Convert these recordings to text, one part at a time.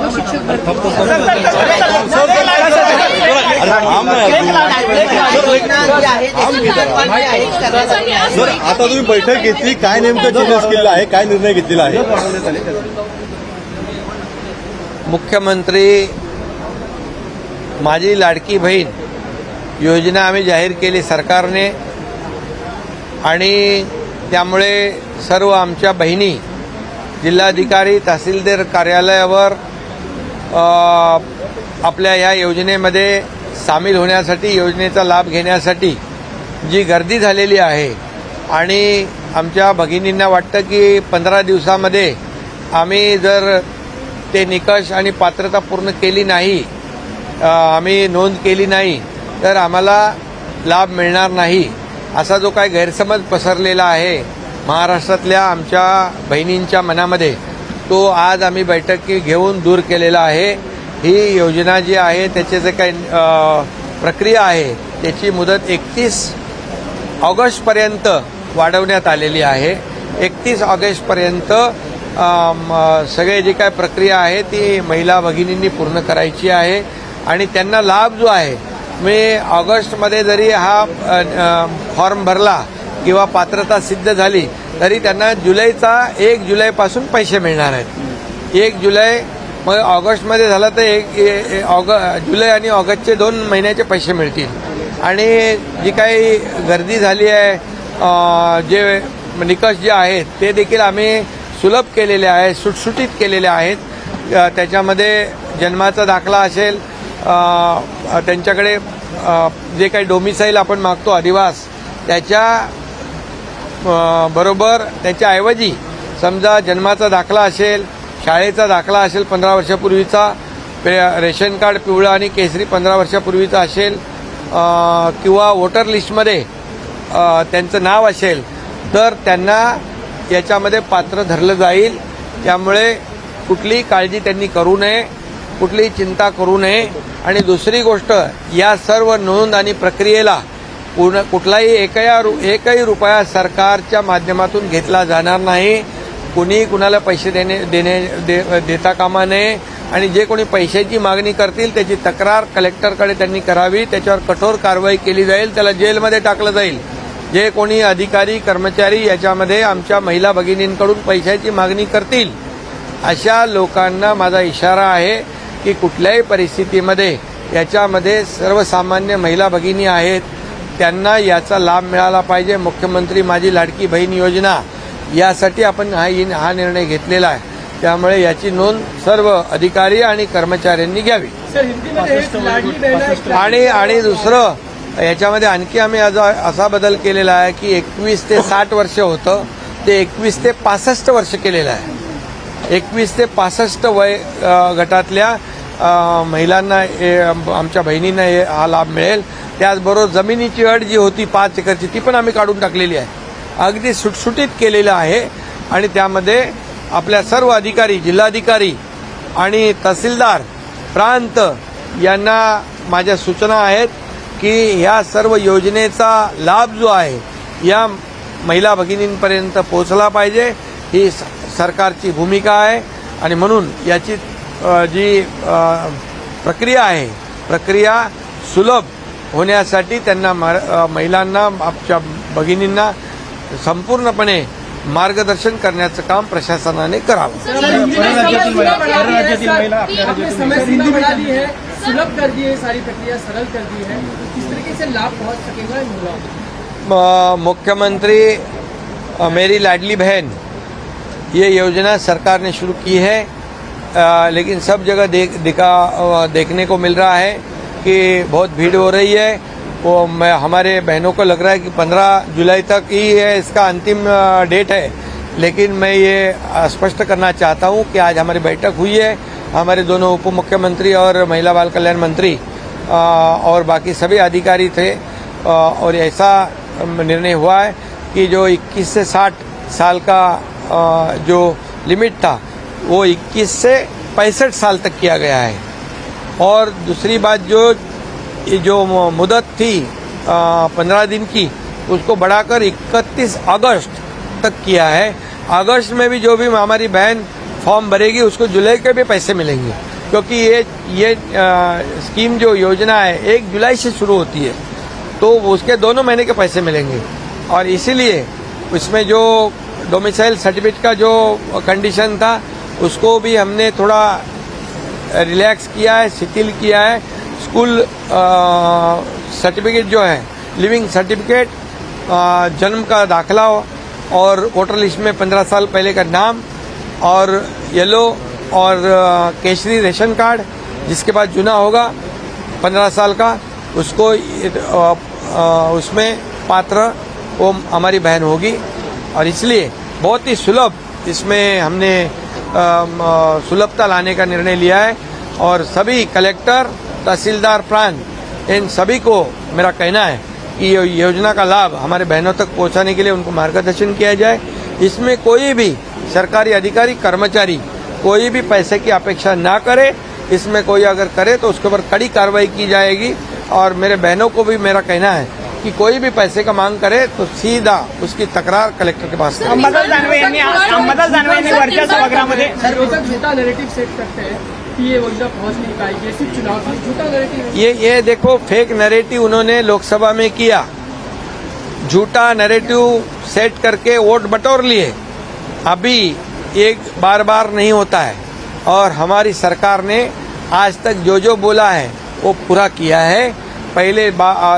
सर्व शिक्षक सर, आता तुम्ही बैठक घेतली, काय नेमकं चेंजेस केलेलं आहे, काय निर्णय घेतलेला आहे? मुख्यमंत्री माझी लाडकी बहीण योजना आम्ही जाहीर केली सरकारने आणि त्यामुळे सर्व आमच्या बहिणी जिल्हाधिकारी तहसीलदार कार्यालयावर आपल्या या योजनेमध्ये सामील होण्यासाठी योजनेचा लाभ घेण्यासाठी जी गर्दी झालेली आहे आणि आमच्या भगिनींना वाटतं की 15 दिवसामध्ये आम्ही जर ते निकष आणि पात्रता पूर्ण केली नाही, आम्ही नोंद केली नाही तर आम्हाला लाभ मिळणार नाही असा जो काही गैरसमज पसरलेला आहे महाराष्ट्रातल्या आमच्या बहिणींच्या मनामध्ये, तो आज आम्ही बैठकी घेऊन दूर केलेला आहे। ही योजना जी आहे त्याचे जे काही प्रक्रिया आहे त्याची मुदत 31 ऑगस्टपर्यंत वाढवण्यात आलेली आहे। 31 ऑगस्टपर्यंत सगळे जी काय प्रक्रिया आहे ती महिला भगिनींनी पूर्ण करायची आहे आणि त्यांना लाभ जो आहे मी ऑगस्टमध्ये जरी हा फॉर्म भरला किंवा पात्रता सिद्ध झाली तरी त्यांना जुलैचा 1 जुलैपासून पैसे मिळणार आहेत। 1 जुलै मग ऑगस्टमध्ये झालं तर जुलै आणि ऑगस्टचे 2 महिन्याचे पैसे मिळतील आणि जी काही गर्दी झाली आहे जे निकष जे आहेत ते देखील आम्ही सुलभ केलेले आहेत, सुटसुटीत केलेले आहेत। त्याच्यामध्ये जन्माचा दाखला असेल, त्यांच्याकडे जे काही डोमिसाईल आपण मागतो अधिवास त्याच्या बरोबर त्याच्याऐवजी समजा जन्माचा दाखला असेल, शाळेचा दाखला असेल 15 वर्षापूर्वीचा, रेशन कार्ड पिवळं आणि केसरी 15 वर्षापूर्वीचा असेल किंवा वोटर लिस्टमध्ये त्यांचं नाव असेल तर त्यांना याच्यामध्ये पात्र धरलं जाईल। त्यामुळे कुठलीही काळजी त्यांनी करू नये, कुठलीही चिंता करू नये आणि दुसरी गोष्ट या सर्व नोंद आणि प्रक्रियेला कुठलाही एकही रुपया सरकारच्या माध्यमातून घेतला जाणार नाही। कुणी कुणाला पैसे देता कामा नये आणि जे कोणी पैशाची मागणी करतील त्याची तक्रार कलेक्टरकडे त्यांनी करावी, त्याच्यावर कठोर कारवाई केली जाईल, त्याला जेलमध्ये टाकलं जाईल। जे कोणी अधिकारी कर्मचारी याच्यामध्ये आमच्या महिला भगिनींकडून पैशाची मागणी करतील अशा लोकांना माझा इशारा आहे की कुठल्याही परिस्थितीमध्ये याच्यामध्ये सर्वसामान्य महिला भगिनी आहेत त्यांना याचा लाभ मिळाला पाहिजे। मुख्यमंत्री माझी लाडकी बहीण योजना यासाठी आपण हा निर्णय घेतलेला आहे, त्यामुळे याची नोंद सर्व अधिकारी आणि कर्मचाऱ्यांनी घ्यावी। आणि दुसरं याच्यामध्ये आणखी आम्ही असा बदल केलेला आहे की 21 ते 60 वर्ष होतं ते 21 ते 65 वर्ष केलेलं आहे। 21 ते 65 वय गटातल्या महिलांना आमच्या बहिणींना हा लाभ मिळेल। त्याचबरोबर जमिनीची अट जी होती 5 एकरची ती पण आम्ही काढून टाकलेली आहे, अगदी सुटसुटीत केलेलं आहे आणि त्यामध्ये आपल्या सर्व अधिकारी, जिल्हाधिकारी आणि तहसीलदार, प्रांत यांना माझ्या सूचना आहेत की ह्या सर्व योजनेचा लाभ जो आहे या महिला भगिनींपर्यंत पोहोचला पाहिजे, ही सरकारची भूमिका आहे आणि म्हणून याची जी प्रक्रिया आहे प्रक्रिया सुलभ होण्यासाठी त्यांना महिलांना आमच्या भगिनींना संपूर्णपणे मार्गदर्शन करण्याचं काम प्रशासनाने करावं। सुलभ कर दी है, सारी प्रक्रिया सरल कर दी है, किस तरीके से लाभ पहुंच सकेगा महिलाओं? मुख्यमंत्री मेरी लाडली बहन ये योजना सरकार ने शुरू की है, लेकिन सब जगह देखने को मिल रहा है कि बहुत भीड़ हो रही है। वो हमारे बहनों को लग रहा है कि 15 जुलाई तक ही है इसका अंतिम डेट है, लेकिन मैं ये स्पष्ट करना चाहता हूँ कि आज हमारी बैठक हुई है, हमारे दोनों उप मुख्यमंत्री और महिला बाल कल्याण मंत्री और बाकी सभी अधिकारी थे और ऐसा निर्णय हुआ है कि जो 21 से 60 साल का जो लिमिट था वो 21 से 65 साल तक किया गया है। और दूसरी बात जो मुदत थी 15 दिन की उसको बढ़ाकर 31 अगस्त तक किया है। अगस्त में भी जो भी हमारी बहन फॉर्म भरेगी उसको जुलाई के भी पैसे मिलेंगे। क्योंकि ये स्कीम जो योजना है 1 जुलाई से शुरू होती है, तो उसके दोनों महीने के पैसे मिलेंगे। और इसीलिए उसमें जो डोमिसाइल सर्टिफिकेट का जो कंडीशन था उसको भी हमने थोड़ा रिलैक्स किया है, शिथिल किया है। स्कूल सर्टिफिकेट जो है, लिविंग सर्टिफिकेट, जन्म का दाखला और वोटर लिस्ट में 15 साल पहले का नाम और येलो और केसरी रेशन कार्ड, जिसके बाद चुना होगा 15 साल का, उसको उसमें पात्र वो हमारी बहन होगी। और इसलिए बहुत ही सुलभ इसमें हमने सुलभता लाने का निर्णय लिया है। और सभी कलेक्टर, तहसीलदार प्रांत, इन सभी को मेरा कहना है कि ये योजना का लाभ हमारे बहनों तक पहुंचाने के लिए उनको मार्गदर्शन किया जाए। इसमें कोई भी सरकारी अधिकारी, कर्मचारी कोई भी पैसे की अपेक्षा ना करे। इसमें कोई अगर करे तो उसके ऊपर कड़ी कार्रवाई की जाएगी। और मेरे बहनों को भी मेरा कहना है कि कोई भी पैसे का मांग करे तो सीधा उसकी तक्रार कलेक्टर के पास करें। अंबादास दानवे यांनी वरच्या सभागृहामध्ये विरोधक झूठा नैरेटिव सेट करते हैं कि ये योजना पहुंच नहीं पाएगी, सिर्फ चुनाव की झूठा नैरेटिव। ये देखो, फेक नैरेटिव उन्होंने लोकसभा में किया, झूठा नैरेटिव सेट करके वोट बटोर लिए। अभी एक बार नहीं होता है और हमारी सरकार ने आज तक जो बोला है वो पूरा किया है। पहले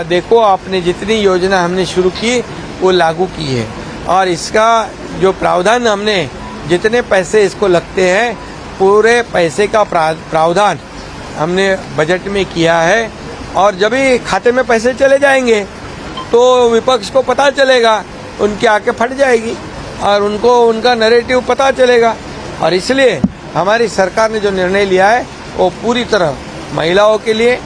देखो, आपने जितनी योजना हमने शुरू की वो लागू की है और इसका जो प्रावधान हमने जितने पैसे इसको लगते हैं पूरे पैसे का प्रावधान हमने बजट में किया है। और जब भी खाते में पैसे चले जाएंगे तो विपक्ष को पता चलेगा, उनकी आंखें फट जाएगी और उनको उनका नैरेटिव पता चलेगा। और इसलिए हमारी सरकार ने जो निर्णय लिया है वो पूरी तरह महिलाओं के लिए,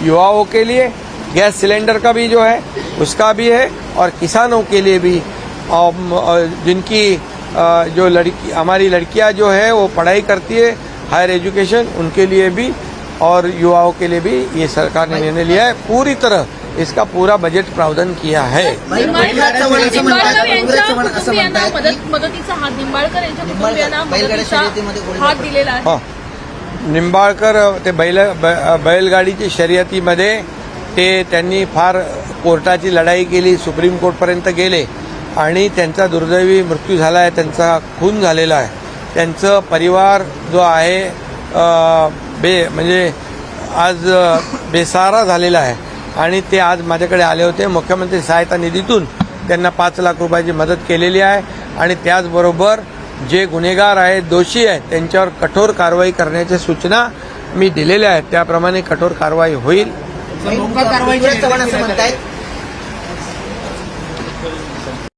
युवाओं के लिए, गैस सिलेंडर का भी जो है उसका भी है और किसानों के लिए भी, और जिनकी जो हमारी लड़कियां जो है वो पढ़ाई करती है, हायर एजुकेशन, उनके लिए भी और युवाओं के लिए भी ये सरकार ने निर्णय लिया है। पूरी तरह इसका पूरा बजट प्रावधान किया है। मदतीचा हात निंबाळकर यांच्या कुटुंबियांना मदतीचा हात दिलेला आहे। हो, निंबाळकर ते बैलगाडीची शर्यतीमध्ये त्यांनी फार कोर्टाची लढाई केली, सुप्रीम कोर्टपर्यंत गेले आणि त्यांचा दुर्दैवी मृत्यू झाला आहे, त्यांचा खून झालेला आहे। त्यांचं परिवार जो आहे म्हणजे आज बेसहारा झालेला आहे आणि ते आज माझ्याकडे आले होते। मुख्यमंत्री सहायता निधीतून त्यांना 5 लाख रुपयाची मदत केलेली आहे आणि त्याचबरोबर जे गुन्हेगार आहेत, दोषी आहेत, त्यांच्यावर कठोर कारवाई करण्याच्या सूचना मी दिलेल्या आहेत। त्याप्रमाणे कठोर कारवाई होईल। कारवाई